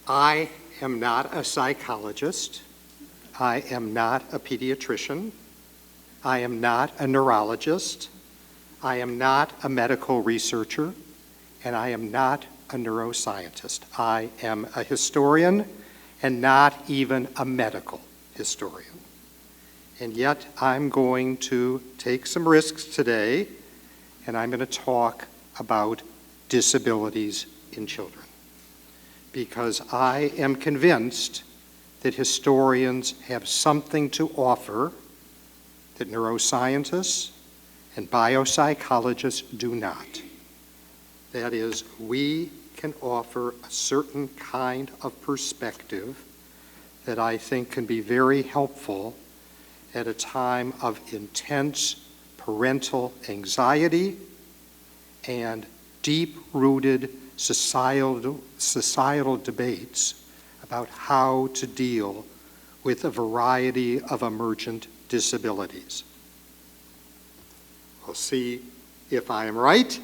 I am not a psychologist. I am not a pediatrician. I am not a neurologist. I am not a medical researcher. And I am not a neuroscientist. I am a historian and not even a medical historian. And yet I'm going to take some risks today, and I'm going to talk about disabilities in children, because I am convinced that historians have something to offer that neuroscientists and biopsychologists do not. That is, we can offer a certain kind of perspective that I think can be very helpful at a time of intense parental anxiety and deep-rooted societal debates about how to deal with a variety of emergent disabilities. We'll see if I am right,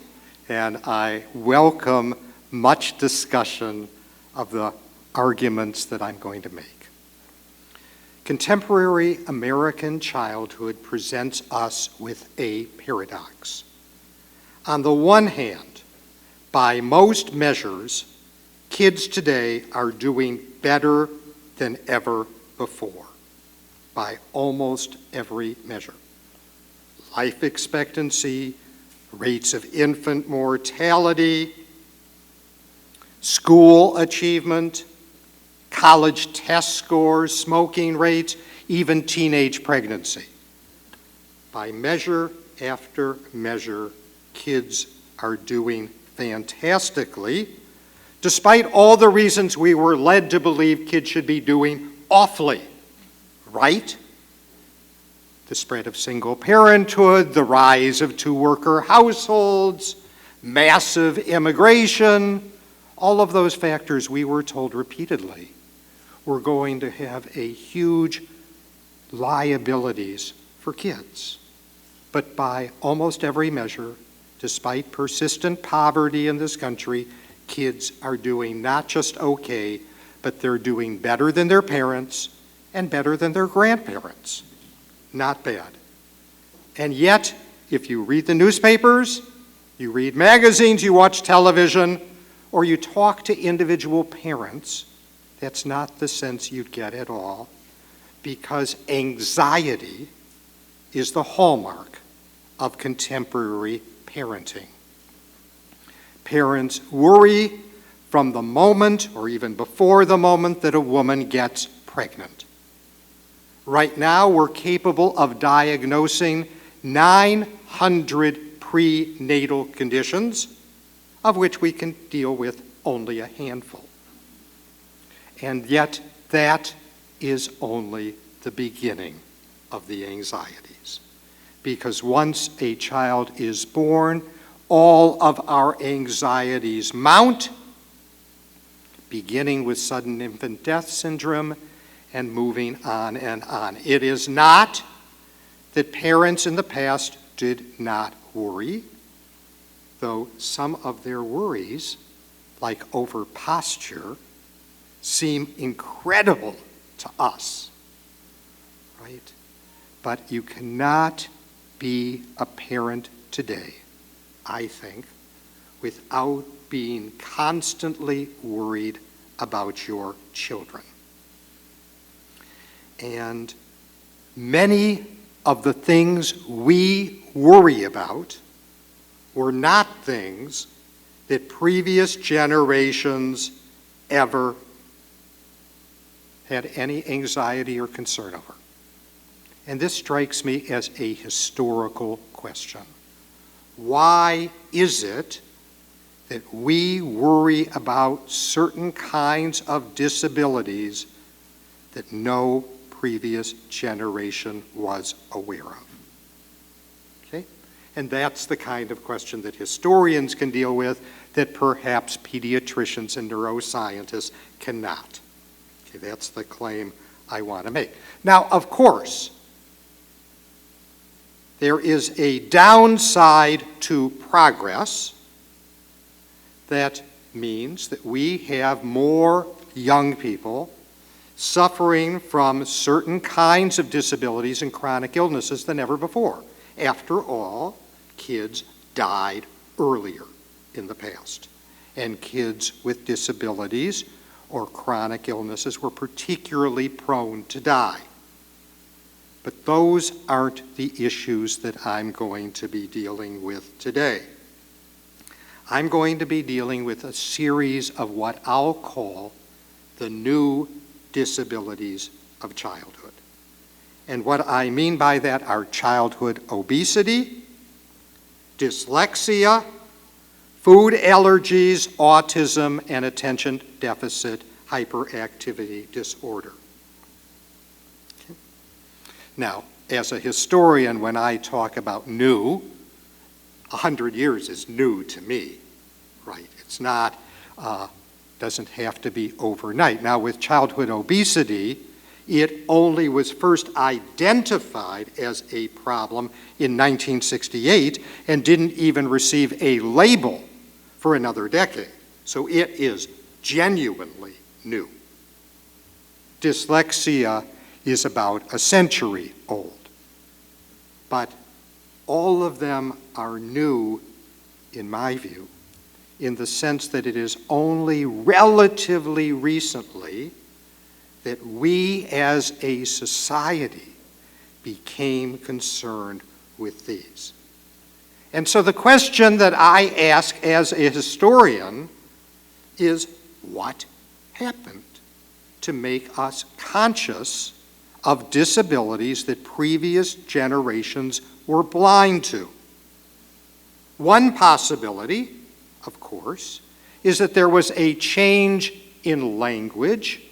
and I welcome much discussion of the arguments that I'm going to make. Contemporary American childhood presents us with a paradox. On the one hand, by most measures, kids today are doing better than ever before, by almost every measure. Life expectancy, rates of infant mortality, school achievement, college test scores, smoking rates, even teenage pregnancy. By measure after measure, kids are doing fantastically, despite all the reasons we were led to believe kids should be doing awfully, right? The spread of single parenthood, the rise of two-worker households, massive immigration, all of those factors we were told repeatedly were going to have a huge liabilities for kids. But by almost every measure, despite persistent poverty in this country, kids are doing not just okay, but they're doing better than their parents and better than their grandparents. Not bad. And yet, if you read the newspapers, you read magazines, you watch television, or you talk to individual parents, that's not the sense you'd get at all, because anxiety is the hallmark of contemporary parenting. Parents worry from the moment, or even before the moment, that a woman gets pregnant. Right now, we're capable of diagnosing 900 prenatal conditions, of which we can deal with only a handful. And yet, that is only the beginning of the anxieties. Because once a child is born, all of our anxieties mount, beginning with sudden infant death syndrome and moving on and on. It is not that parents in the past did not worry, though some of their worries, like over posture, seem incredible to us, right? But you cannot be a parent today, I think, without being constantly worried about your children. And many of the things we worry about were not things that previous generations ever had any anxiety or concern over. And this strikes me as a historical question. Why is it that we worry about certain kinds of disabilities that no previous generation was aware of? Okay? And that's the kind of question that historians can deal with that perhaps pediatricians and neuroscientists cannot. Okay, that's the claim I want to make. Now, of course, there is a downside to progress. That means that we have more young people suffering from certain kinds of disabilities and chronic illnesses than ever before. After all, kids died earlier in the past, and kids with disabilities or chronic illnesses were particularly prone to die. But those aren't the issues that I'm going to be dealing with today. I'm going to be dealing with a series of what I'll call the new disabilities of childhood. And what I mean by that are childhood obesity, dyslexia, food allergies, autism, and attention deficit hyperactivity disorder. Okay. Now, as a historian, when I talk about new, 100 years is new to me, right? It's not, doesn't have to be overnight. Now, with childhood obesity, it only was first identified as a problem in 1968 and didn't even receive a label for another decade. So it is genuinely new. Dyslexia is about a century old. But all of them are new, in my view, in the sense that it is only relatively recently that we as a society became concerned with these. And so the question that I ask as a historian is, what happened to make us conscious of disabilities that previous generations were blind to? One possibility, of course, is that there was a change in language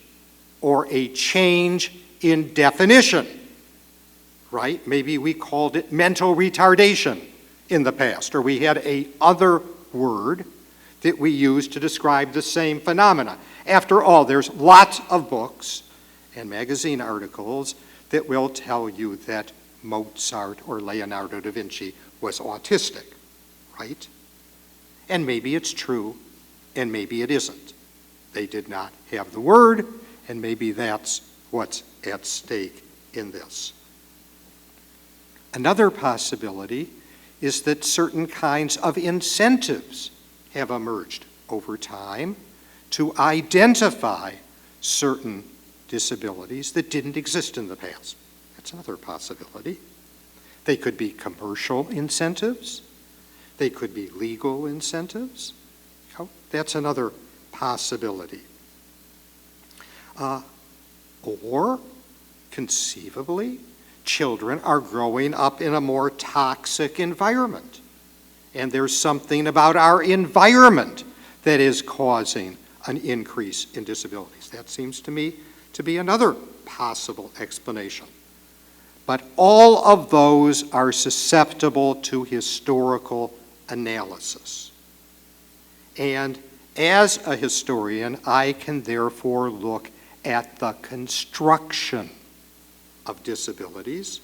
or a change in definition, right? Maybe we called it mental retardation in the past, or we had a other word that we used to describe the same phenomena. After all, there's lots of books and magazine articles that will tell you that Mozart or Leonardo da Vinci was autistic, right? And maybe it's true, and maybe it isn't. They did not have the word, and maybe that's what's at stake in this. Another possibility is that certain kinds of incentives have emerged over time to identify certain disabilities that didn't exist in the past. That's another possibility. They could be commercial incentives. They could be legal incentives. Oh, that's another possibility. Or, conceivably, children are growing up in a more toxic environment. And there's something about our environment that is causing an increase in disabilities. That seems to me to be another possible explanation. But all of those are susceptible to historical analysis. And as a historian, I can therefore look at the construction of disabilities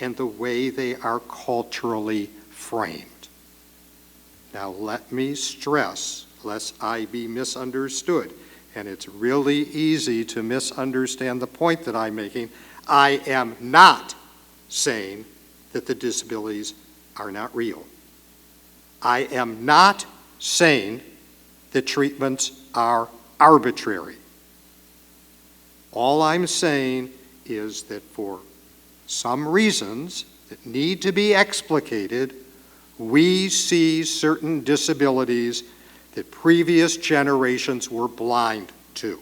and the way they are culturally framed. Now let me stress, lest I be misunderstood, and it's really easy to misunderstand the point that I'm making, I am not saying that the disabilities are not real. I am not saying that treatments are arbitrary. All I'm saying is that for some reasons that need to be explicated, we see certain disabilities that previous generations were blind to.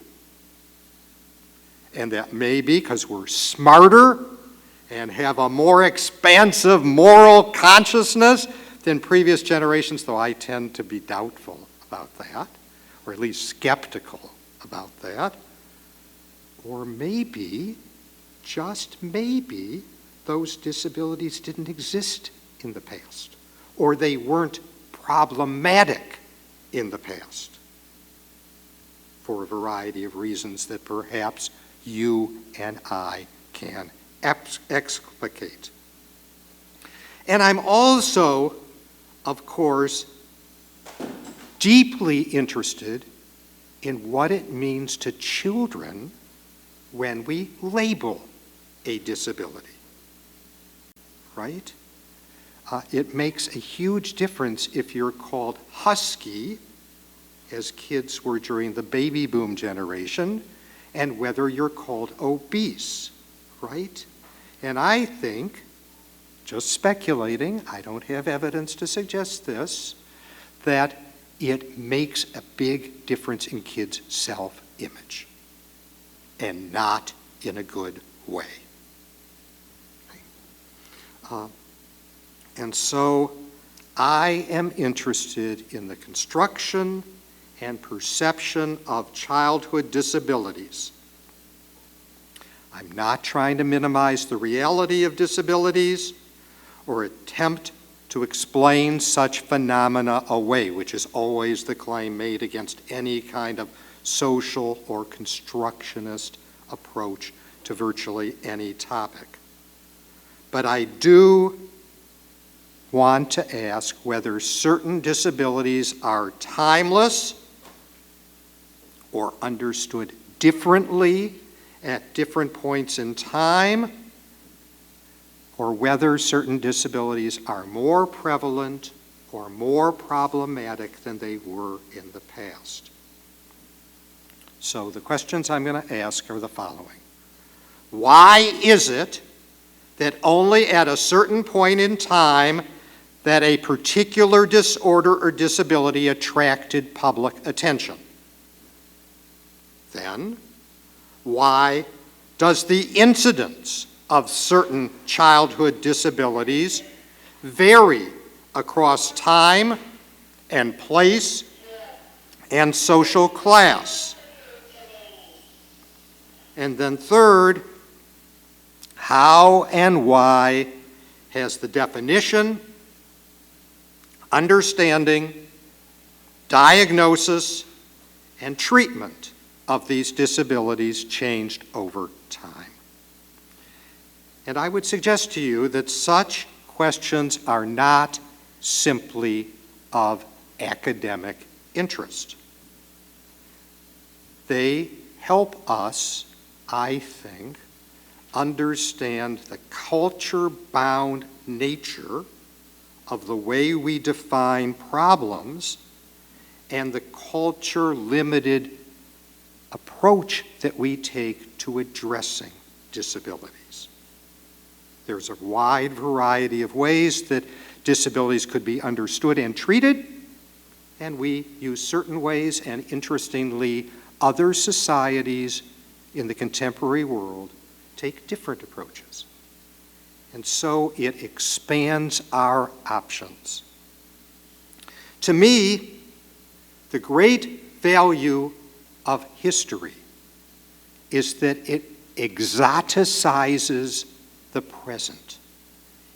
And that may be because we're smarter and have a more expansive moral consciousness than previous generations, though I tend to be doubtful about that, or at least skeptical about that. Or maybe, just maybe, those disabilities didn't exist in the past, or they weren't problematic in the past, for a variety of reasons that perhaps you and I can explicate. And I'm also, of course, deeply interested in what it means to children when we label a disability, right? It makes a huge difference if you're called husky, as kids were during the baby boom generation, and whether you're called obese, right? And I think, just speculating, I don't have evidence to suggest this, that it makes a big difference in kids' self-image, and not in a good way. And so I am interested in the construction and perception of childhood disabilities. I'm not trying to minimize the reality of disabilities or attempt to explain such phenomena away, which is always the claim made against any kind of social or constructionist approach to virtually any topic. But I do want to ask whether certain disabilities are timeless or understood differently at different points in time, or whether certain disabilities are more prevalent or more problematic than they were in the past. So the questions I'm going to ask are the following. Why is it that only at a certain point in time that a particular disorder or disability attracted public attention? Then, why does the incidence of certain childhood disabilities vary across time and place and social class? And then third, how and why has the definition, understanding, diagnosis, and treatment of these disabilities changed over time? And I would suggest to you that such questions are not simply of academic interest. They help us, I think, understand the culture-bound nature of the way we define problems and the culture-limited approach that we take to addressing disabilities. There's a wide variety of ways that disabilities could be understood and treated, and we use certain ways, and interestingly, other societies in the contemporary world take different approaches. And so it expands our options. To me, the great value of history is that it exoticizes the present.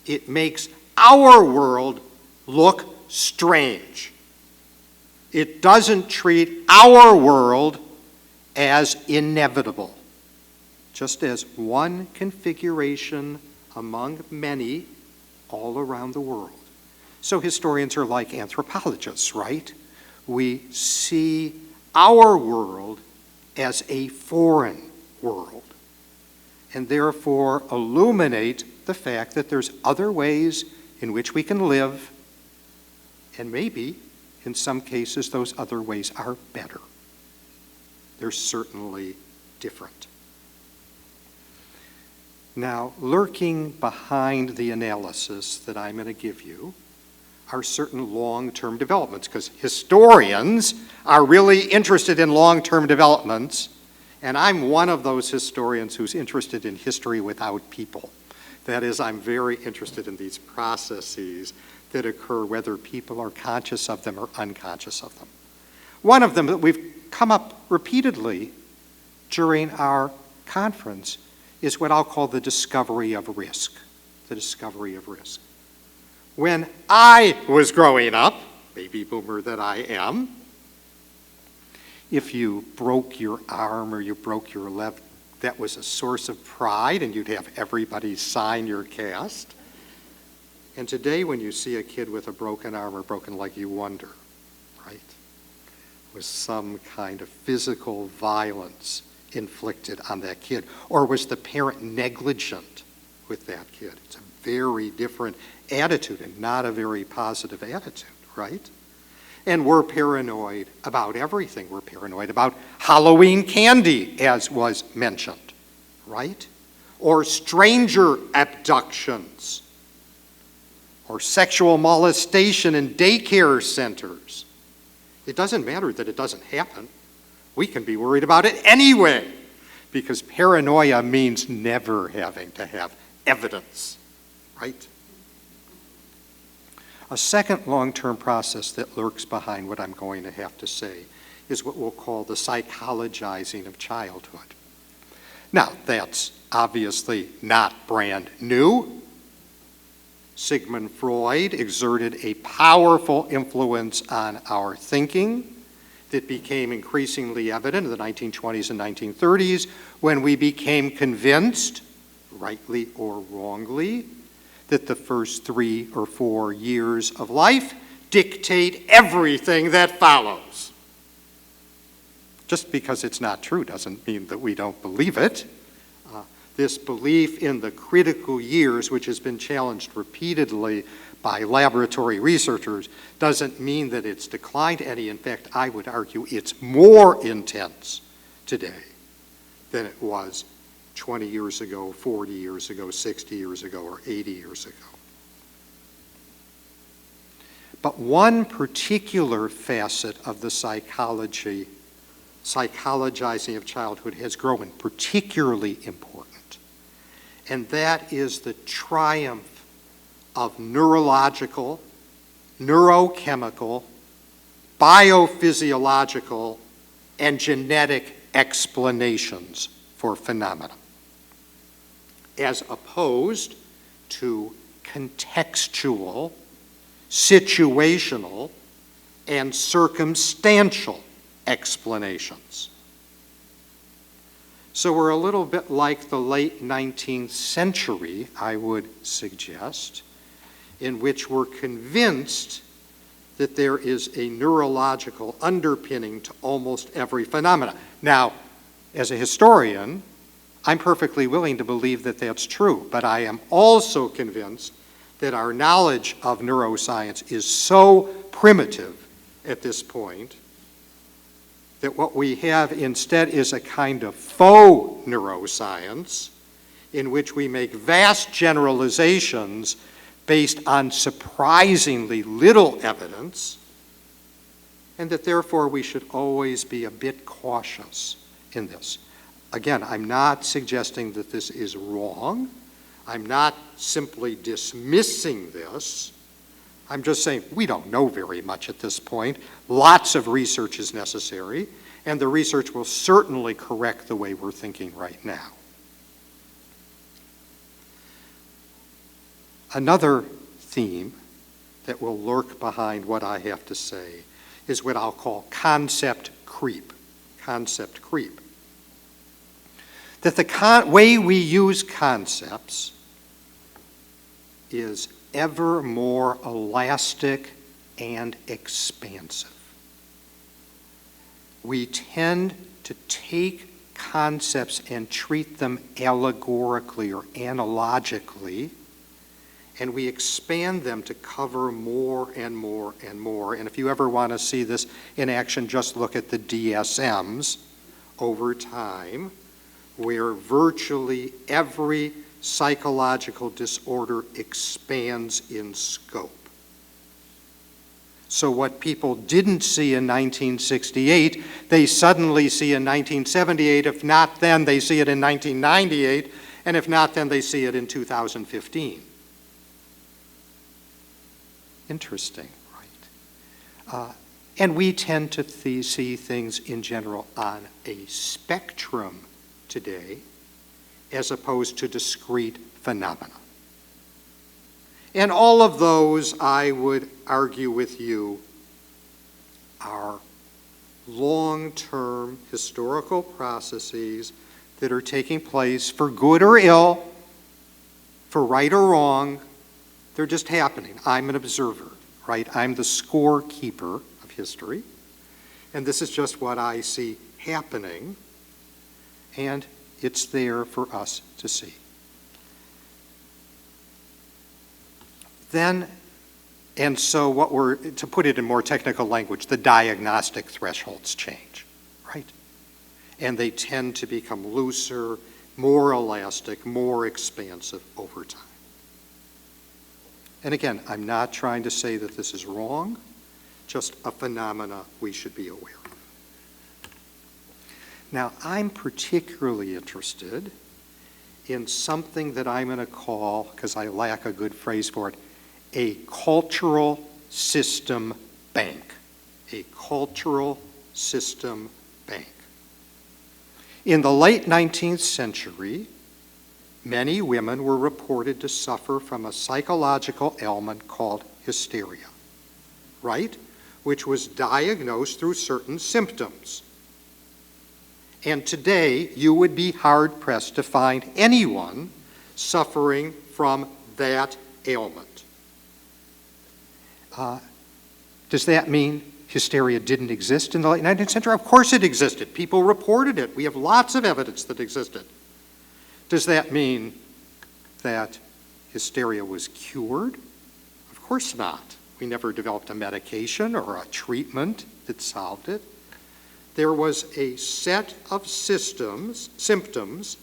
It makes our world look strange. It doesn't treat our world as inevitable, just as one configuration among many all around the world. So historians are like anthropologists, right? We see our world as a foreign world, and therefore illuminate the fact that there's other ways in which we can live, and maybe, in some cases, those other ways are better. They're certainly different. Now, lurking behind the analysis that I'm going to give you are certain long-term developments, because historians are really interested in long-term developments, and I'm one of those historians who's interested in history without people. That is, I'm very interested in these processes that occur whether people are conscious of them or unconscious of them. One of them that we've come up repeatedly during our conference is what I'll call the discovery of risk. The discovery of risk. When I was growing up, baby boomer that I am, if you broke your arm or you broke your leg, that was a source of pride, and you'd have everybody sign your cast. And today, when you see a kid with a broken arm or broken leg, you wonder, right? was some kind of physical violence inflicted on that kid? Or was the parent negligent with that kid? It's a very different attitude and not a very positive attitude, right? And we're paranoid about everything. We're paranoid about Halloween candy, as was mentioned, right? Or stranger abductions, or sexual molestation in daycare centers. It doesn't matter that it doesn't happen. We can be worried about it anyway, because paranoia means never having to have evidence, right? A second long-term process that lurks behind what I'm going to have to say is what we'll call the psychologizing of childhood. Now, that's obviously not brand new. Sigmund Freud exerted a powerful influence on our thinking that became increasingly evident in the 1920s and 1930s when we became convinced, rightly or wrongly, that the first 3 or 4 years of life dictate everything that follows. Just because it's not true doesn't mean that we don't believe it. This belief in the critical years, which has been challenged repeatedly by laboratory researchers, doesn't mean that it's declined any. In fact, I would argue it's more intense today than it was 20 years ago, 40 years ago, 60 years ago, or 80 years ago. But one particular facet of the psychologizing of childhood has grown particularly important, and that is the triumph of neurological, neurochemical, biophysiological, and genetic explanations for phenomena, as opposed to contextual, situational, and circumstantial explanations. So we're a little bit like the late 19th century, I would suggest, in which we're convinced that there is a neurological underpinning to almost every phenomena. Now, as a historian, I'm perfectly willing to believe that that's true, but I am also convinced that our knowledge of neuroscience is so primitive at this point that what we have instead is a kind of faux neuroscience in which we make vast generalizations based on surprisingly little evidence, and that therefore we should always be a bit cautious in this. Again, I'm not suggesting that this is wrong. I'm not simply dismissing this. I'm just saying we don't know very much at this point. Lots of research is necessary, and the research will certainly correct the way we're thinking right now. Another theme that will lurk behind what I have to say is what I'll call concept creep. Concept creep. That the way we use concepts is ever more elastic and expansive. We tend to take concepts and treat them allegorically or analogically, and we expand them to cover more and more and more. And if you ever want to see this in action, just look at the DSMs over time, where virtually every psychological disorder expands in scope. So what people didn't see in 1968, they suddenly see in 1978. If not then, they see it in 1998. And if not then, they see it in 2015. Interesting, right? And we tend to see things in general on a spectrum today, as opposed to discrete phenomena. And all of those, I would argue with you, are long-term historical processes that are taking place for good or ill, for right or wrong. They're just happening. I'm an observer, right? I'm the scorekeeper of history. And this is just what I see happening, and it's there for us to see. Then, and so what we're, to put it in more technical language, the diagnostic thresholds change, right? And they tend to become looser, more elastic, more expansive over time. And again, I'm not trying to say that this is wrong, just a phenomena we should be aware of. Now, I'm particularly interested in something that I'm going to call, because I lack a good phrase for it, a cultural system bank. A cultural system bank. In the late 19th century, many women were reported to suffer from a psychological ailment called hysteria, right? Which was diagnosed through certain symptoms. And today, you would be hard-pressed to find anyone suffering from that ailment. Does that mean hysteria didn't exist in the late 19th century? Of course it existed. People reported it. We have lots of evidence that existed. Does that mean that hysteria was cured? Of course not. We never developed a medication or a treatment that solved it. There was a set of symptoms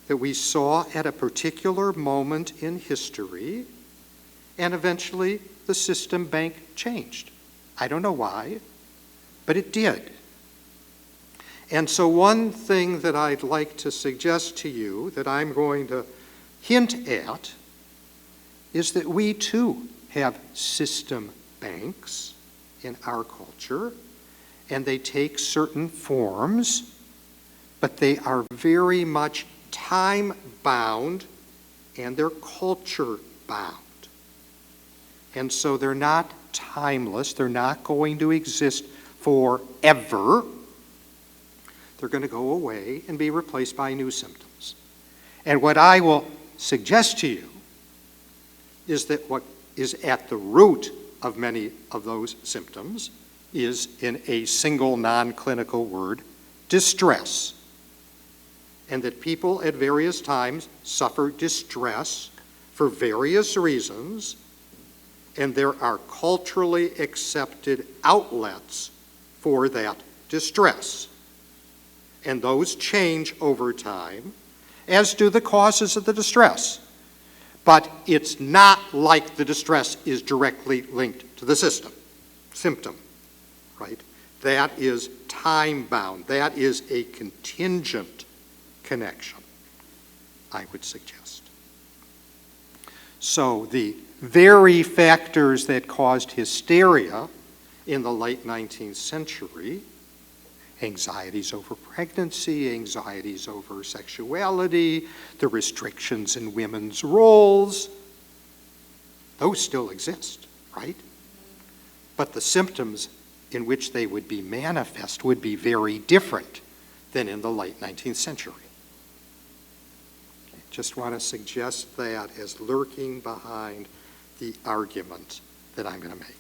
that we saw at a particular moment in history, and eventually the system bank changed. I don't know why, but it did. And so one thing that I'd like to suggest to you that I'm going to hint at is that we too have system banks in our culture, and they take certain forms, but they are very much time-bound and they're culture-bound. And so they're not timeless, they're not going to exist forever. They're going to go away and be replaced by new symptoms. And what I will suggest to you is that what is at the root of many of those symptoms is, in a single non-clinical word, distress. And that people at various times suffer distress for various reasons, and there are culturally accepted outlets for that distress. And those change over time, as do the causes of the distress. But it's not like the distress is directly linked to the symptom, right? That is time-bound. That is a contingent connection, I would suggest. So the very factors that caused hysteria in the late 19th century, anxieties over pregnancy, anxieties over sexuality, the restrictions in women's roles, those still exist, right? But the symptoms in which they would be manifest would be very different than in the late 19th century. Just want to suggest that as lurking behind the argument that I'm going to make.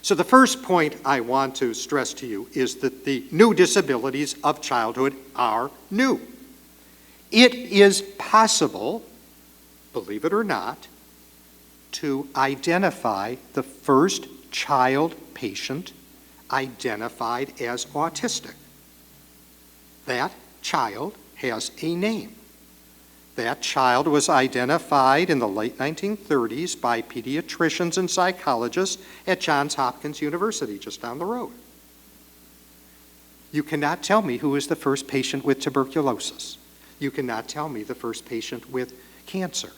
So the first point I want to stress to you is that the new disabilities of childhood are new. It is possible, believe it or not, to identify the first child patient identified as autistic. That child has a name. That child was identified in the late 1930s by pediatricians and psychologists at Johns Hopkins University, just down the road. You cannot tell me who is the first patient with tuberculosis. You cannot tell me the first patient with cancer.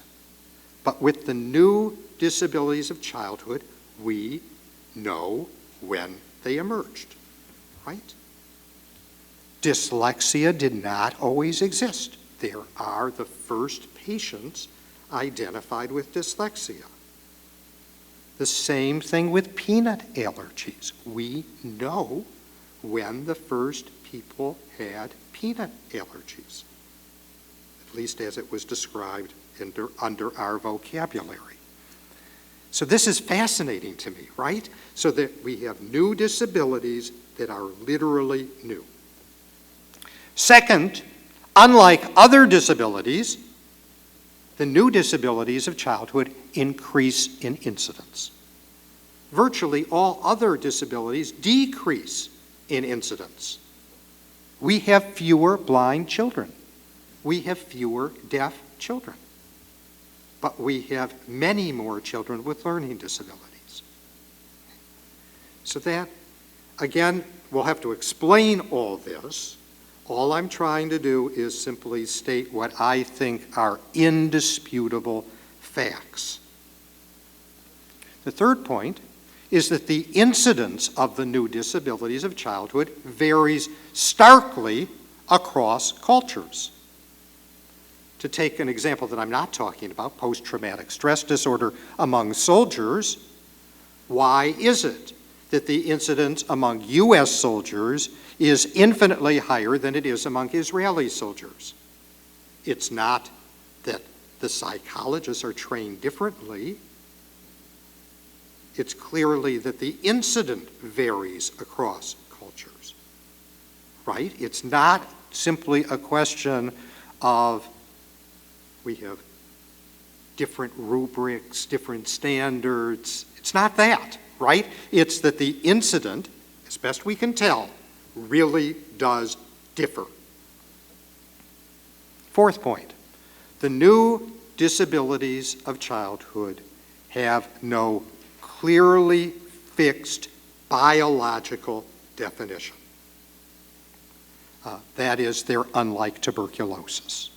But with the new disabilities of childhood, we know when they emerged, right? Dyslexia did not always exist. There are the first patients identified with dyslexia. The same thing with peanut allergies. We know when the first people had peanut allergies, at least as it was described under our vocabulary. So this is fascinating to me, right? So that we have new disabilities that are literally new. Second, unlike other disabilities, the new disabilities of childhood increase in incidence. Virtually all other disabilities decrease in incidence. We have fewer blind children. We have fewer deaf children. But we have many more children with learning disabilities. So that, again, we'll have to explain all this. All I'm trying to do is simply state what I think are indisputable facts. The third point is that the incidence of the new disabilities of childhood varies starkly across cultures. To take an example that I'm not talking about, post-traumatic stress disorder among soldiers, why is it that the incidence among U.S. soldiers is infinitely higher than it is among Israeli soldiers? It's not that the psychologists are trained differently. It's clearly that the incident varies across cultures, right? It's not simply a question of we have different rubrics, different standards. It's not that, right? It's that the incident, as best we can tell, really does differ. Fourth point, the new disabilities of childhood have no clearly fixed biological definition. That is, they're unlike tuberculosis,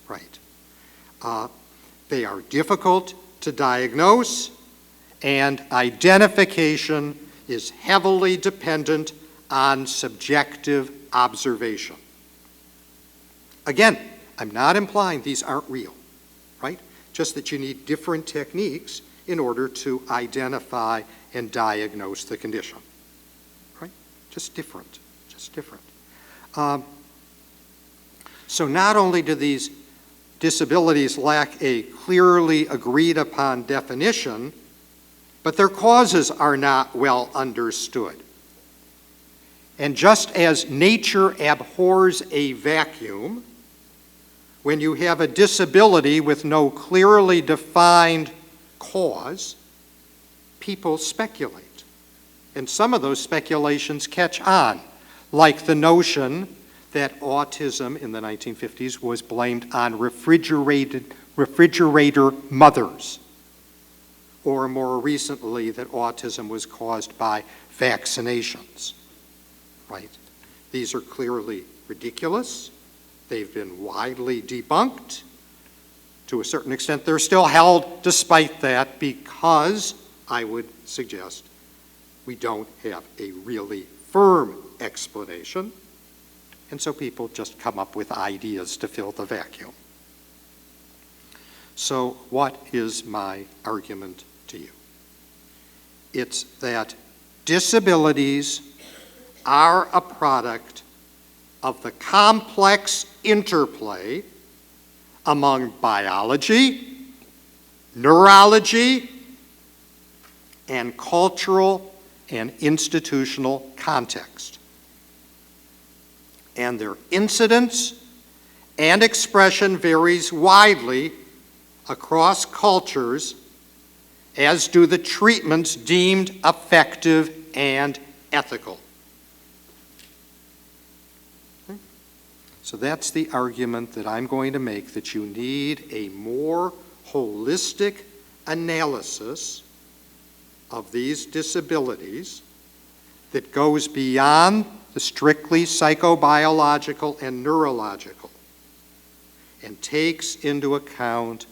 right? They are difficult to diagnose, and identification is heavily dependent on subjective observation. Again, I'm not implying these aren't real, right? Just that you need different techniques in order to identify and diagnose the condition, right? Just different, just different. So not only do these disabilities lack a clearly agreed upon definition, but their causes are not well understood. And just as nature abhors a vacuum, when you have a disability with no clearly defined cause, people speculate. And some of those speculations catch on, like the notion that autism in the 1950s was blamed on refrigerator mothers, or more recently that autism was caused by vaccinations, right? These are clearly ridiculous. They've been widely debunked. To a certain extent, they're still held despite that because, I would suggest, we don't have a really firm explanation. And so people just come up with ideas to fill the vacuum. So what is my argument to you? It's that disabilities are a product of the complex interplay among biology, neurology, and cultural and institutional context. And their incidence and expression varies widely across cultures, as do the treatments deemed effective and ethical. Okay? So that's the argument that I'm going to make, that you need a more holistic analysis of these disabilities that goes beyond the strictly psychobiological and neurological, and takes into account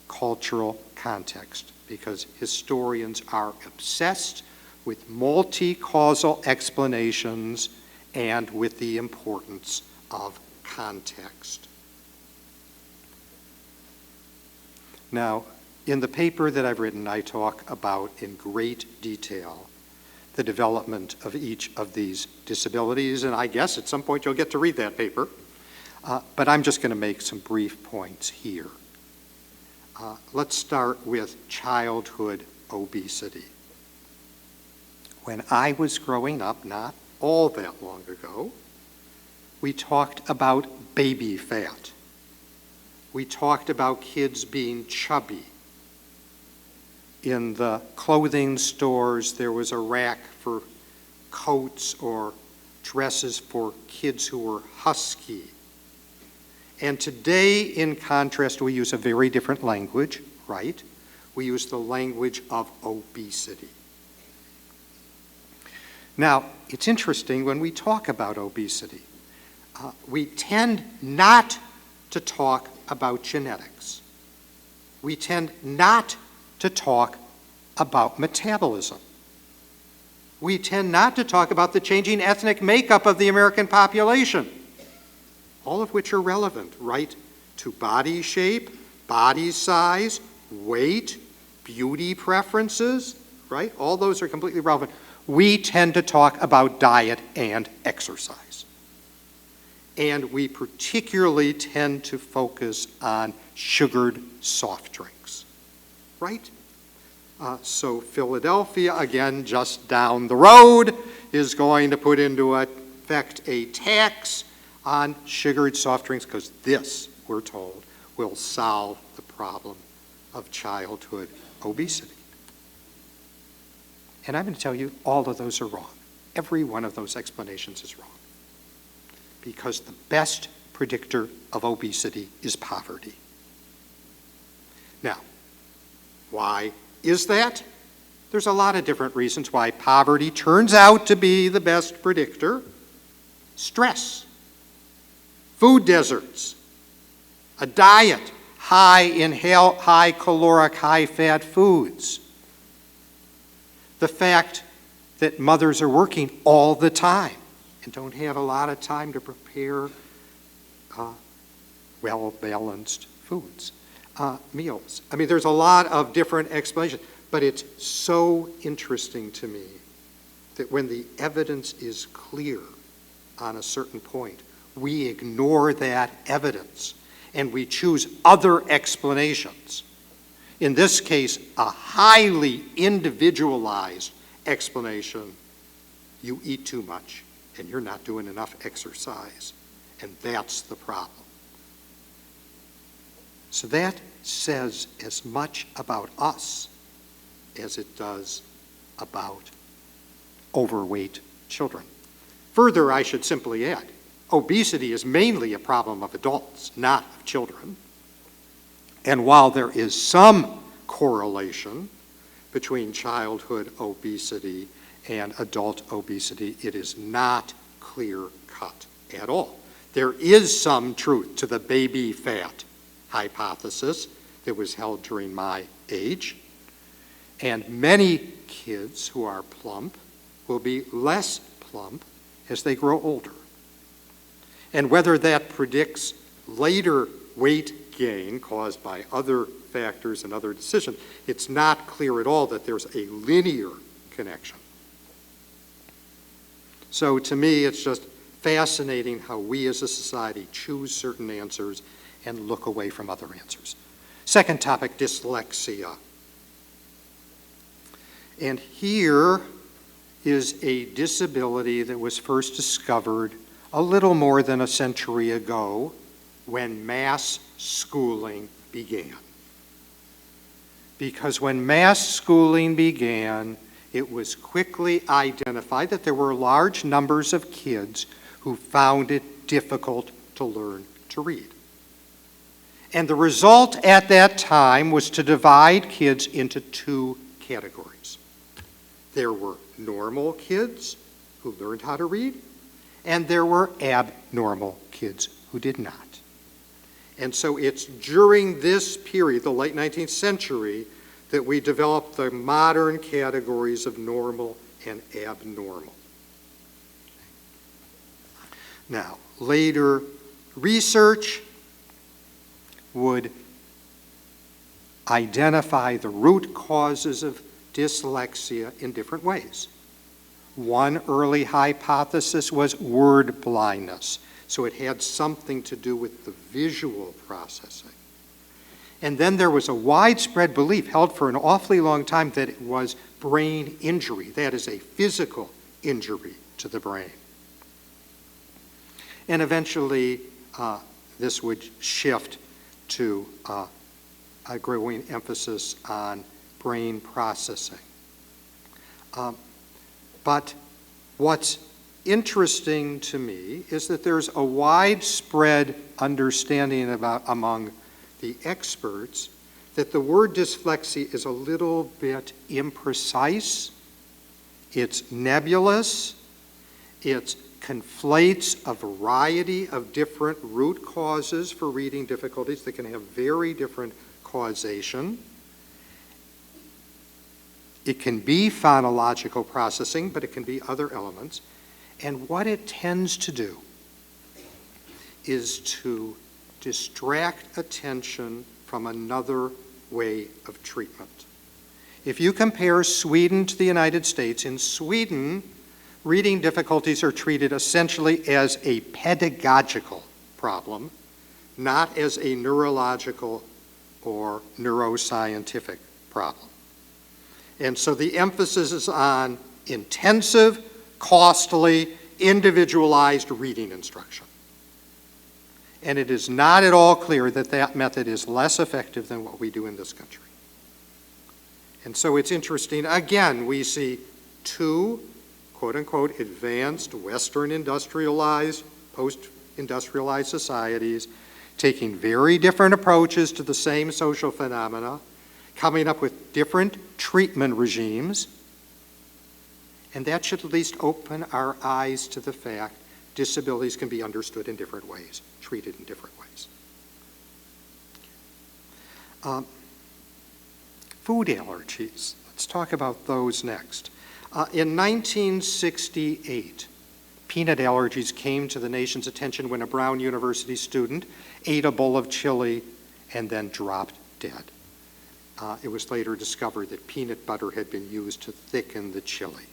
cultural context, because historians are obsessed with multi-causal explanations and with the importance of context. Now, in the paper that I've written, I talk about in great detail the development of each of these disabilities, and I guess at some point you'll get to read that paper. But I'm just going to make some brief points here. Let's start with childhood obesity. When I was growing up, not all that long ago, we talked about baby fat. We talked about kids being chubby. In the clothing stores, there was a rack for coats or dresses for kids who were husky. And today, in contrast, we use a very different language, right? We use the language of obesity. Now, it's interesting when we talk about obesity, we tend not to talk about genetics. We tend not to talk about metabolism. We tend not to talk about the changing ethnic makeup of the American population, all of which are relevant, right, to body shape, body size, weight, beauty preferences, right? All those are completely relevant. We tend to talk about diet and exercise. And we particularly tend to focus on sugared soft drinks, right? So Philadelphia, again, just down the road, is going to put into effect a tax on sugared soft drinks because this, we're told, will solve the problem of childhood obesity. And I'm going to tell you, all of those are wrong. Every one of those explanations is wrong. Because the best predictor of obesity is poverty. Now, why is that? There's a lot of different reasons why poverty turns out to be the best predictor. Stress, food deserts, a diet high in high caloric, high fat foods. The fact that mothers are working all the time and don't have a lot of time to prepare well-balanced foods, meals. I mean, there's a lot of different explanations, but it's so interesting to me that when the evidence is clear on a certain point, we ignore that evidence and we choose other explanations. In this case, a highly individualized explanation: you eat too much and you're not doing enough exercise. And that's the problem. So that says as much about us as it does about overweight children. Further, I should simply add, obesity is mainly a problem of adults, not of children. And while there is some correlation between childhood obesity and adult obesity, it is not clear-cut at all. There is some truth to the baby fat hypothesis that was held during my age, and many kids who are plump will be less plump as they grow older. And whether that predicts later weight gain caused by other factors and other decisions, it's not clear at all that there's a linear connection. So to me, it's just fascinating how we as a society choose certain answers and look away from other answers. Second topic, dyslexia. And here is a disability that was first discovered a little more than a century ago when mass schooling began. Because when mass schooling began, it was quickly identified that there were large numbers of kids who found it difficult to learn to read. And the result at that time was to divide kids into two categories. There were normal kids who learned how to read, and there were abnormal kids who did not. And so it's during this period, the late 19th century, that we developed the modern categories of normal and abnormal. Now, later research would identify the root causes of dyslexia in different ways. One early hypothesis was word blindness, so it had something to do with the visual processing. And then there was a widespread belief held for an awfully long time that it was brain injury. That is a physical injury to the brain. And eventually, this would shift to a growing emphasis on brain processing. But what's interesting to me is that there's a widespread understanding among the experts that the word dyslexia is a little bit imprecise, it's nebulous, it conflates a variety of different root causes for reading difficulties that can have very different causation. It can be phonological processing, but it can be other elements. And what it tends to do is to distract attention from another way of treatment. If you compare Sweden to the United States, in Sweden, reading difficulties are treated essentially as a pedagogical problem, not as a neurological or neuroscientific problem. And so the emphasis is on intensive, costly, individualized reading instruction. And it is not at all clear that that method is less effective than what we do in this country. And so it's interesting, again, we see two, quote unquote, advanced Western industrialized, post-industrialized societies taking very different approaches to the same social phenomena, coming up with different treatment regimes, and that should at least open our eyes to the fact disabilities can be understood in different ways, treated in different ways. Food allergies. Let's talk about those next. In 1968, peanut allergies came to the nation's attention when a Brown University student ate a bowl of chili and then dropped dead. It was later discovered that peanut butter had been used to thicken the chili.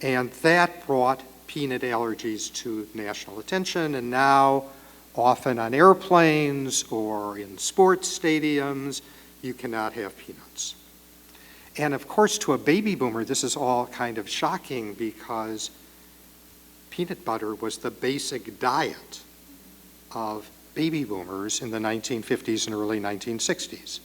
And that brought peanut allergies to national attention, and now often on airplanes or in sports stadiums, you cannot have peanuts. And of course, to a baby boomer, this is all kind of shocking because peanut butter was the basic diet of baby boomers in the 1950s and early 1960s.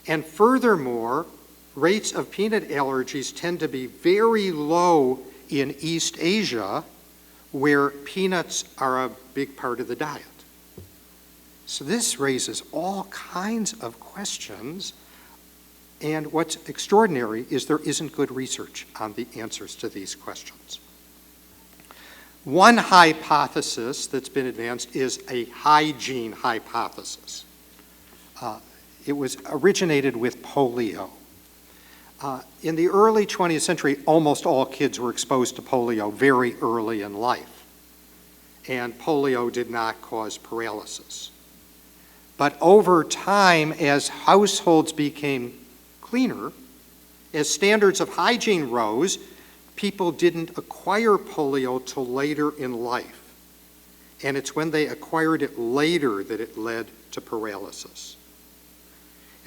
And furthermore, rates of peanut allergies tend to be very low in East Asia, where peanuts are a big part of the diet. So this raises all kinds of questions, and what's extraordinary is there isn't good research on the answers to these questions. One hypothesis that's been advanced is a hygiene hypothesis. It was originated with polio. In the early 20th century, almost all kids were exposed to polio very early in life, and polio did not cause paralysis. But over time, as households became cleaner, as standards of hygiene rose, people didn't acquire polio till later in life. And it's when they acquired it later that it led to paralysis.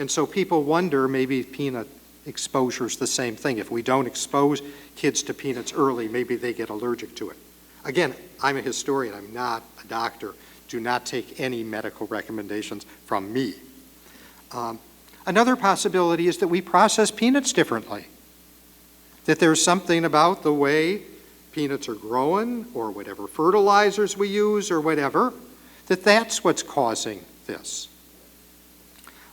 And so people wonder, maybe peanut exposure is the same thing. If we don't expose kids to peanuts early, maybe they get allergic to it. Again, I'm a historian, I'm not a doctor. Do not take any medical recommendations from me. Another possibility is that we process peanuts differently. That there's something about the way peanuts are growing, or whatever fertilizers we use, or whatever, that's what's causing this.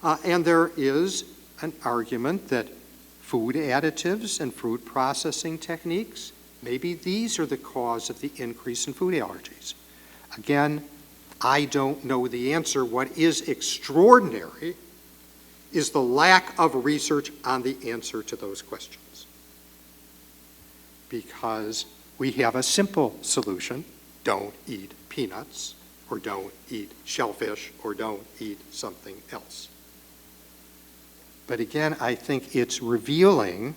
And there is an argument that food additives and food processing techniques, maybe these are the cause of the increase in food allergies. Again, I don't know the answer. What is extraordinary is the lack of research on the answer to those questions. Because we have a simple solution: don't eat peanuts, or don't eat shellfish, or don't eat something else. But again, I think it's revealing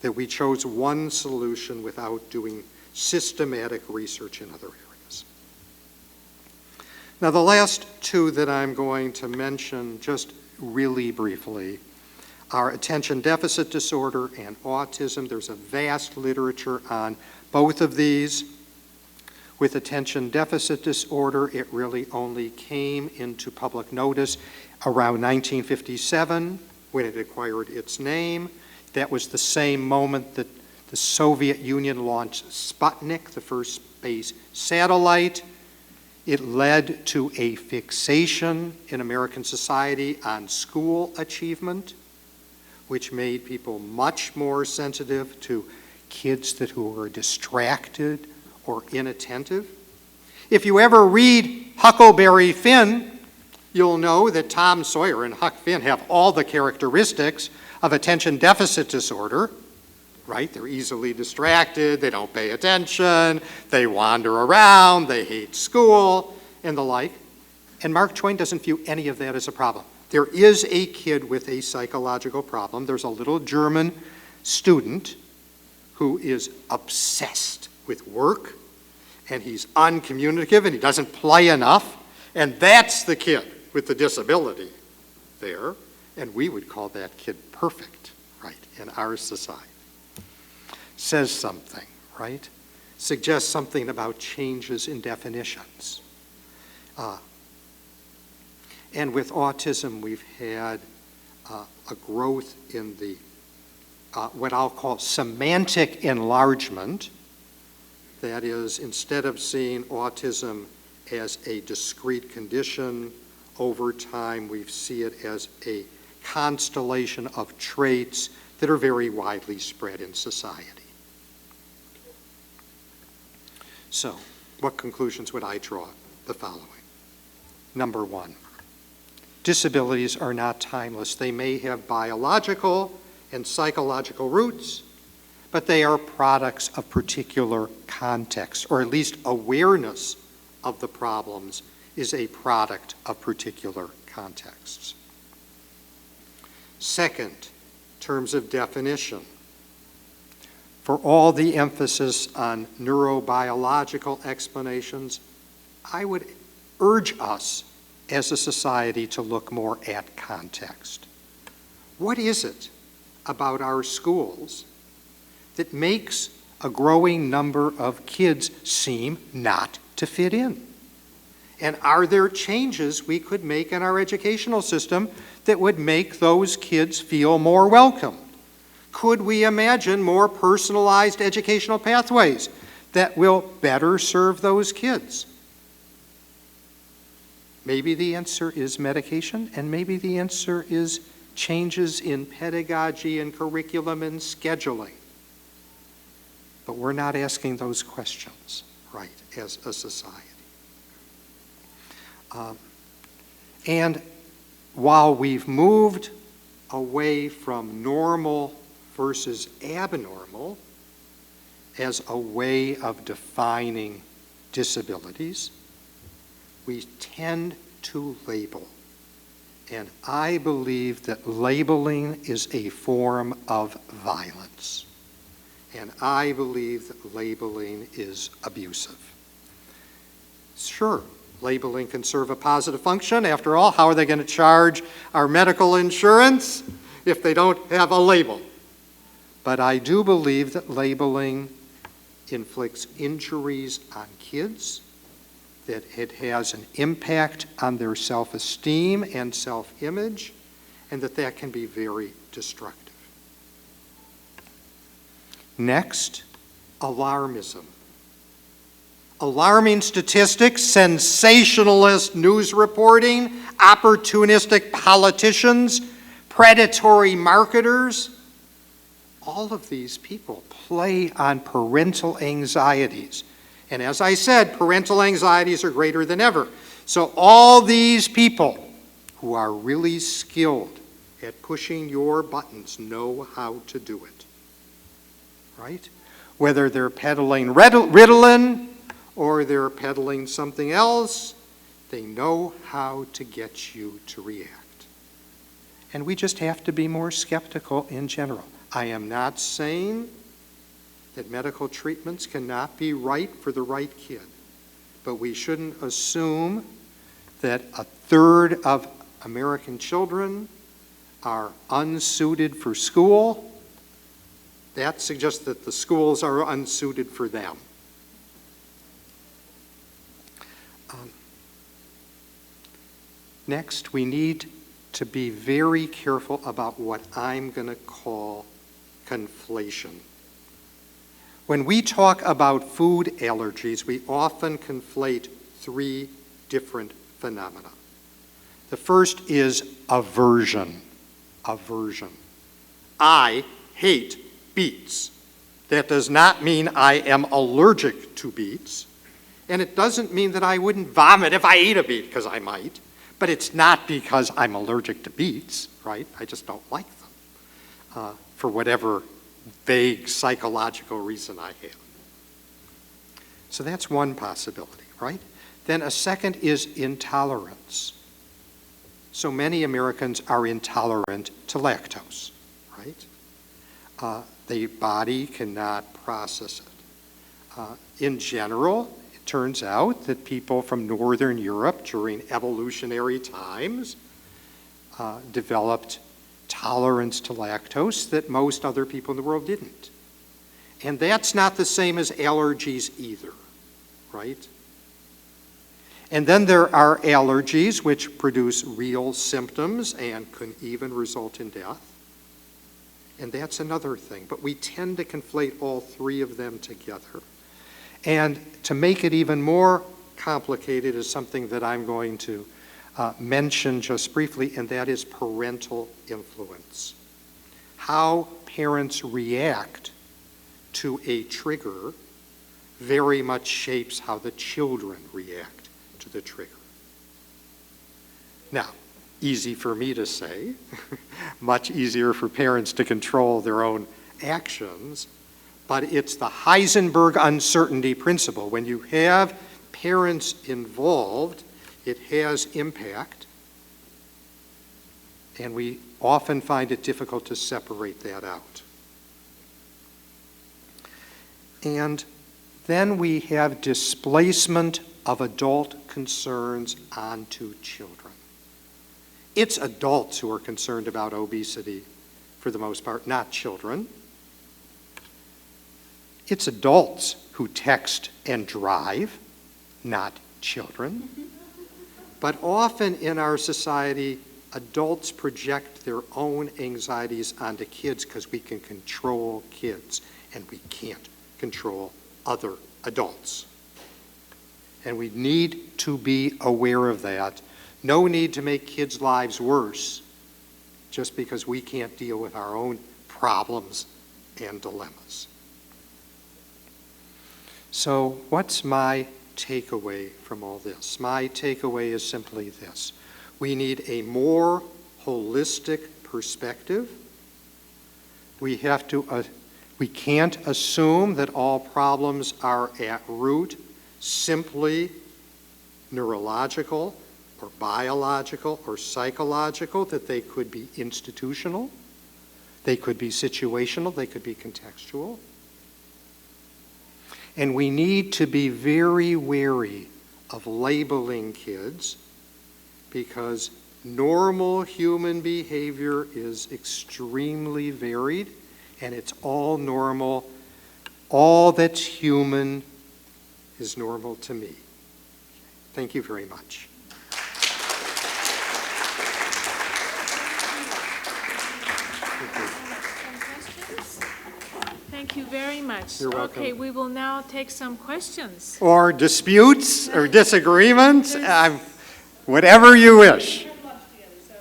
that we chose one solution without doing systematic research in other areas. Now, the last two that I'm going to mention just really briefly are attention deficit disorder and autism. There's a vast literature on both of these. With attention deficit disorder, it really only came into public notice around 1957 when it acquired its name. That was the same moment that the Soviet Union launched Sputnik, the first space satellite. It led to a fixation in American society on school achievement, which made people much more sensitive to kids who were distracted or inattentive. If you ever read Huckleberry Finn, you'll know that Tom Sawyer and Huck Finn have all the characteristics of attention deficit disorder, right? They're easily distracted, they don't pay attention, they wander around, they hate school, and the like. And Mark Twain doesn't view any of that as a problem. There is a kid with a psychological problem. There's a little German student who is obsessed with work, and he's uncommunicative, and he doesn't play enough, and that's the kid with the disability there, and we would call that kid perfect, right, in our society. Says something, right? Suggests something about changes in definitions. And with autism, we've had a growth in the what I'll call semantic enlargement. That is, instead of seeing autism as a discrete condition, over time we see it as a constellation of traits that are very widely spread in society. So, what conclusions would I draw? The following. Number one, disabilities are not timeless. They may have biological and psychological roots, but they are products of particular contexts, or at least awareness of the problems is a product of particular contexts. Second, terms of definition. For all the emphasis on neurobiological explanations, I would urge us as a society to look more at context. What is it about our schools that makes a growing number of kids seem not to fit in? And are there changes we could make in our educational system that would make those kids feel more welcome? Could we imagine more personalized educational pathways that will better serve those kids? Maybe the answer is medication, and maybe the answer is changes in pedagogy and curriculum and scheduling. But we're not asking those questions, right, as a society. And while we've moved away from normal versus abnormal as a way of defining disabilities, we tend to label. And I believe that labeling is a form of violence. And I believe that labeling is abusive. Sure, labeling can serve a positive function. After all, how are they going to charge our medical insurance if they don't have a label? But I do believe that labeling inflicts injuries on kids, that it has an impact on their self-esteem and self-image, and that can be very destructive. Next, alarmism. Alarming statistics, sensationalist news reporting, opportunistic politicians, predatory marketers, all of these people play on parental anxieties. And as I said, parental anxieties are greater than ever. So all these people who are really skilled at pushing your buttons know how to do it, right? Whether they're peddling Ritalin or they're peddling something else, they know how to get you to react. And we just have to be more skeptical in general. I am not saying that medical treatments cannot be right for the right kid, but we shouldn't assume that a third of American children are unsuited for school, that suggests that the schools are unsuited for them. Next, we need to be very careful about what I'm going to call conflation. When we talk about food allergies, we often conflate three different phenomena. The first is aversion. Aversion. I hate beets. That does not mean I am allergic to beets, and it doesn't mean that I wouldn't vomit if I ate a beet, because I might, but it's not because I'm allergic to beets, right? I just don't like them for whatever vague psychological reason I have. So that's one possibility, right? Then a second is intolerance. So many Americans are intolerant to lactose, right? The body cannot process it. In general, it turns out that people from Northern Europe during evolutionary times developed tolerance to lactose that most other people in the world didn't. And that's not the same as allergies either, right? And then there are allergies which produce real symptoms and can even result in death. And that's another thing. But we tend to conflate all three of them together. And to make it even more complicated is something that I'm going to mention just briefly, and that is parental influence. How parents react to a trigger very much shapes how the children react to the trigger. Now, easy for me to say, much easier for parents to control their own actions, but it's the Heisenberg uncertainty principle. When you have parents involved, it has impact, and we often find it difficult to separate that out. And then we have displacement of adult concerns onto children. It's adults who are concerned about obesity for the most part, not children. It's adults who text and drive, not children. But often in our society, adults project their own anxieties onto kids because we can control kids and we can't control other adults. And we need to be aware of that. No need to make kids' lives worse just because we can't deal with our own problems and dilemmas. So what's my takeaway from all this? My takeaway is simply this. We need a more holistic perspective. We can't assume that all problems are at root simply neurological or biological or psychological, that they could be institutional, they could be situational, they could be contextual. And we need to be very wary of labeling kids because normal human behavior is extremely varied and it's all normal. All that's human is normal to me. Thank you very much. Thank you very much. You're welcome. Okay, we will now take some questions. Or disputes or disagreements, whatever you wish. We have lunch together, so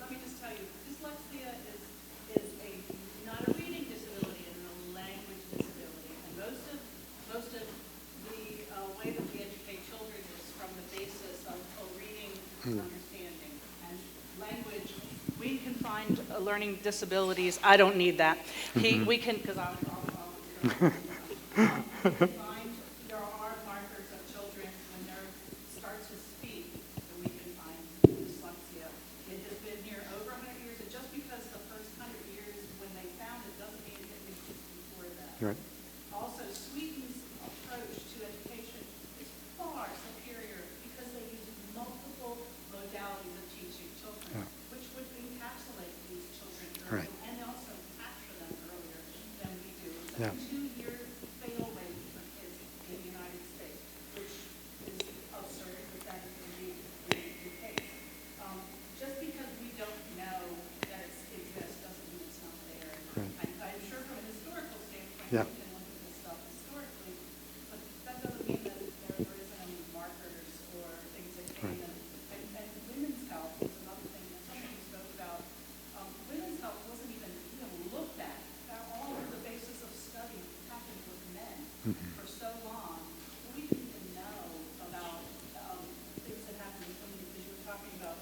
let me just tell you, dyslexia is not a reading disability, it's a language disability. And most of the way that we educate children is from the basis of reading and understanding. And language, we can find learning disabilities. I don't need that. We can, because I'll we can find, there are markers of children when they start to speak that we can find dyslexia. It has been here over 100 years, and just because the first 100 years when they found it doesn't mean it existed before that. Right. Also, Sweden's approach to education is far superior because they use multiple children, which would encapsulate these children early Right. and also capture them earlier than we do. It's Yeah. a 2-year fail rate for kids in the United States, which is absurd, but that is indeed the case. Just because we don't know that it exists doesn't mean it's not there. Right. I'm sure from a historical standpoint, Yeah. we can look at this stuff historically, but that doesn't mean that there isn't any markers or things that came in. And women's health is another thing that somebody spoke about. Women's health wasn't even looked at. All of the basis of study happened with men for so long. We didn't even know about things that happened with women because you were talking about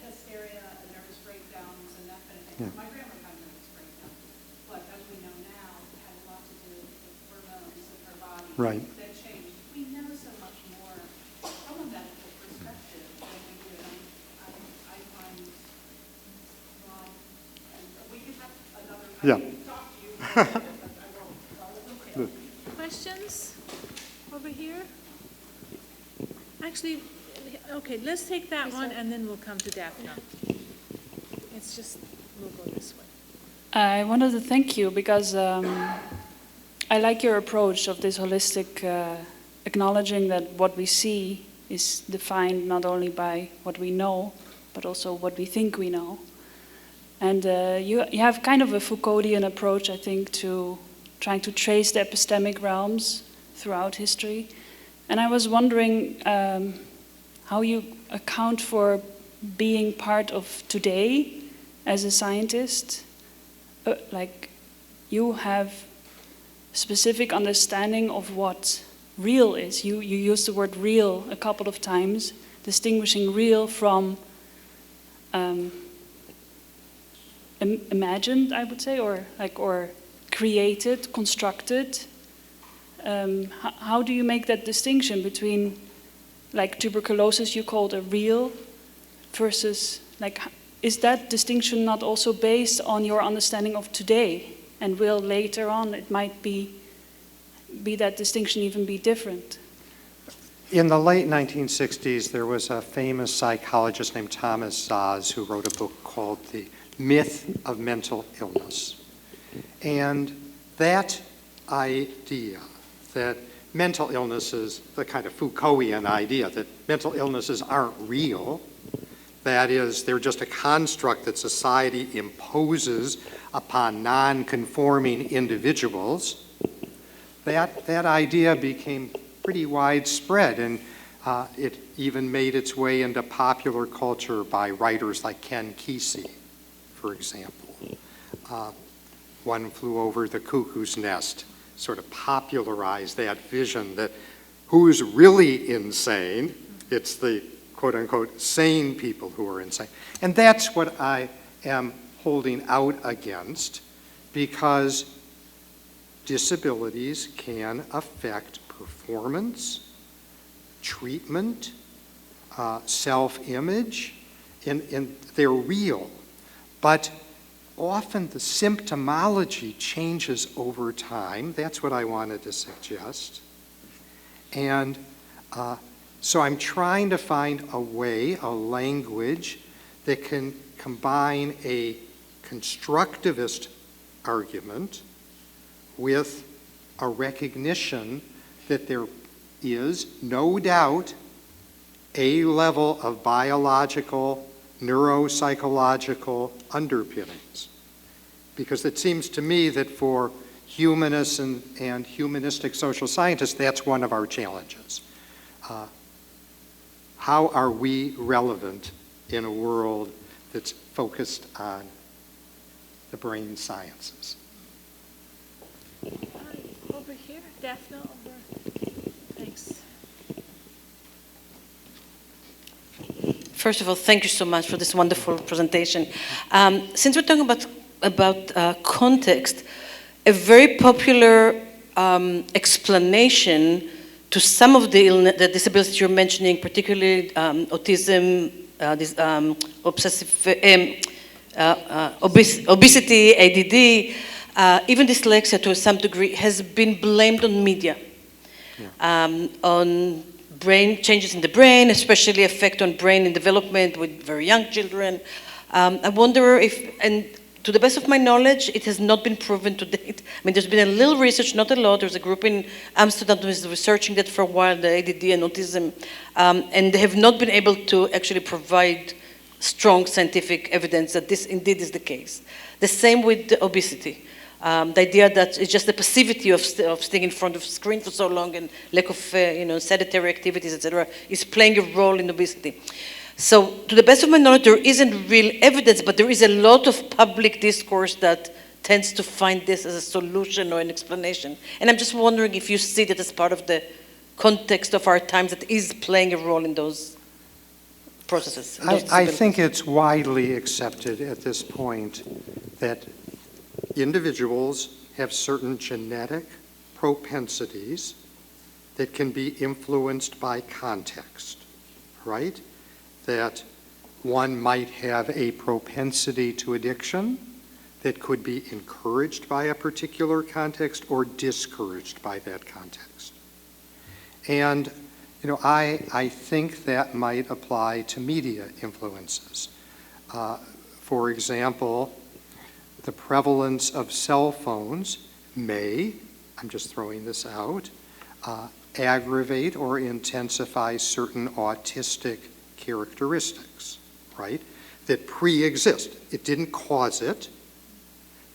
hysteria and nervous breakdowns and that kind of thing. Yeah. My grandma had nervous breakdowns, but as we know now, it had a lot to do with hormones in her body Right. that changed. We know so much more from a medical perspective than we do. I find, well, and we could have another, I Yeah. can talk to you, but I won't. Questions over here? Actually, okay, let's take that one and then we'll come to Daphne. It's just, we'll go this way. I wanted to thank you because I like your approach of this holistic acknowledging that what we see is defined not only by what we know, but also what we think we know. And you have kind of a Foucauldian approach, I think, to trying to trace the epistemic realms throughout history. And I was wondering how you account for being part of today as a scientist. Like you have specific understanding of what real is. You use the word real a couple of times, distinguishing real from imagined, I would say, or created, constructed. How do you make that distinction between, like tuberculosis you called a real versus, like, is that distinction not also based on your understanding of today? And will later on it might be that distinction even be different? In the late 1960s, there was a famous psychologist named Thomas Szasz who wrote a book called The Myth of Mental Illness. And that idea that mental illnesses, the kind of Foucauldian idea that mental illnesses aren't real, that is, they're just a construct that society imposes upon non-conforming individuals, that idea became pretty widespread, and it even made its way into popular culture by writers like Ken Kesey, for example. One Flew Over the Cuckoo's Nest sort of popularized that vision that who's really insane? It's the quote-unquote sane people who are insane. And that's what I am holding out against, because disabilities can affect performance, treatment, self-image, and they're real. But often the symptomology changes over time. That's what I wanted to suggest. And so I'm trying to find a way, a language that can combine a constructivist argument with a recognition that there is no doubt a level of biological, neuropsychological underpinnings. Because it seems to me that for humanists and humanistic social scientists, that's one of our challenges. How are we relevant in a world that's focused on the brain sciences? Over here, Daphne, over. Thanks. First of all, thank you so much for this wonderful presentation. Since we're talking about context, a very popular explanation to some of the disabilities you're mentioning, particularly autism, obesity, ADD, even dyslexia to some degree, has been blamed on media, on brain changes in the brain, especially effect on brain and development with very young children. I wonder if, and to the best of my knowledge, it has not been proven to date. I mean, there's been a little research, not a lot. There's a group in Amsterdam who is researching that for a while, the ADD and autism, and they have not been able to actually provide strong scientific evidence that this indeed is the case. The same with the obesity. The idea that it's just the passivity of staying in front of screen for so long and lack of sedentary activities, etc., is playing a role in obesity. So, to the best of my knowledge, there isn't real evidence, but there is a lot of public discourse that tends to find this as a solution or an explanation. And I'm just wondering if you see that as part of the context of our times that is playing a role in those processes. I think it's widely accepted at this point that individuals have certain genetic propensities that can be influenced by context, right? That one might have a propensity to addiction that could be encouraged by a particular context or discouraged by that context. And I think that might apply to media influences. For example, the prevalence of cell phones may, I'm just throwing this out, aggravate or intensify certain autistic characteristics, right, that pre-exist. It didn't cause it,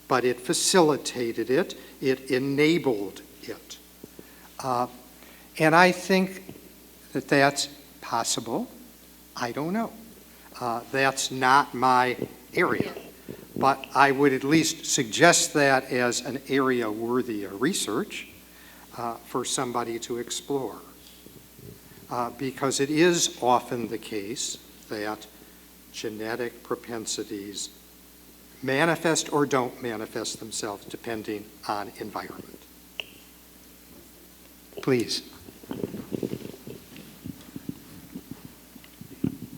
but it facilitated it, it enabled it. And I think that that's possible. I don't know. That's not my area. But I would at least suggest that as an area worthy of research for somebody to explore. Because it is often the case that genetic propensities manifest or don't manifest themselves depending on environment. Please.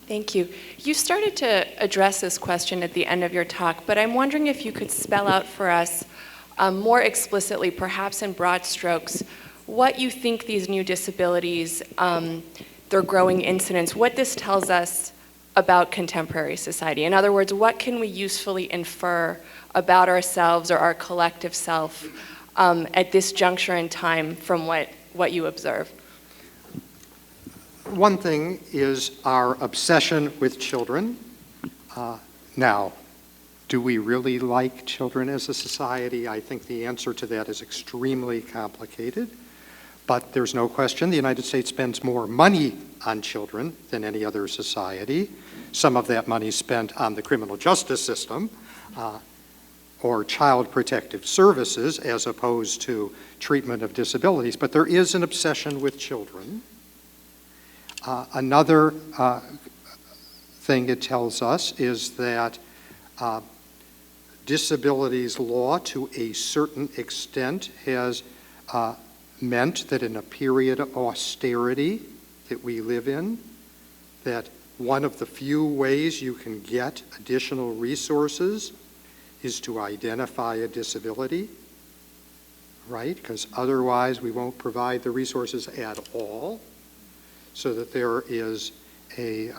Thank you. You started to address this question at the end of your talk, but I'm wondering if you could spell out for us more explicitly, perhaps in broad strokes, what you think these new disabilities, their growing incidence, what this tells us about contemporary society. In other words, what can we usefully infer about ourselves or our collective self at this juncture in time from what you observe? One thing is our obsession with children. Now, do we really like children as a society? I think the answer to that is extremely complicated. But there's no question the United States spends more money on children than any other society. Some of that money is spent on the criminal justice system or child protective services as opposed to treatment of disabilities. But there is an obsession with children. Another thing it tells us is that disabilities law to a certain extent has meant that in a period of austerity that we live in, that one of the few ways you can get additional resources is to identify a disability, right? Because otherwise we won't provide the resources at all. So that there is a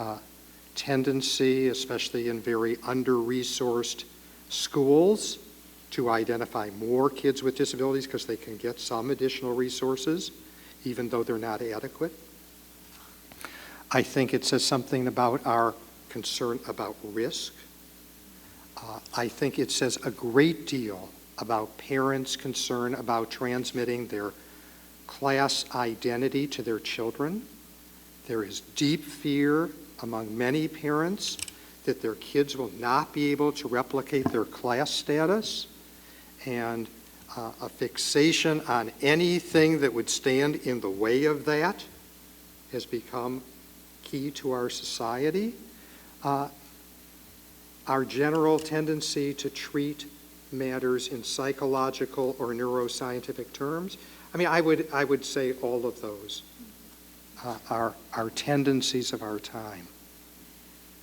tendency, especially in very under-resourced schools, to identify more kids with disabilities because they can get some additional resources, even though they're not adequate. I think it says something about our concern about risk. I think it says a great deal about parents' concern about transmitting their class identity to their children. There is deep fear among many parents that their kids will not be able to replicate their class status, and a fixation on anything that would stand in the way of that has become key to our society. Our general tendency to treat matters in psychological or neuroscientific terms, I mean, I would say all of those are tendencies of our time.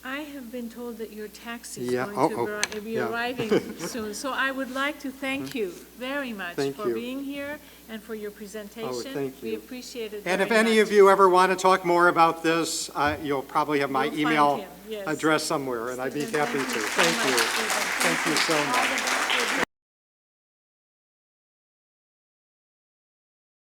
I have been told that your taxi is Yeah, going to be yeah. arriving soon. So I would like to thank you very much Thank for you. being here and for your presentation. thank We you. appreciate it And if very any much. of you ever want to talk more about this, you'll probably have my You'll find email him, yes. address somewhere, and I'd be Stephen, happy to. so Thank much, you. Stephen. Thank you so All the much. best.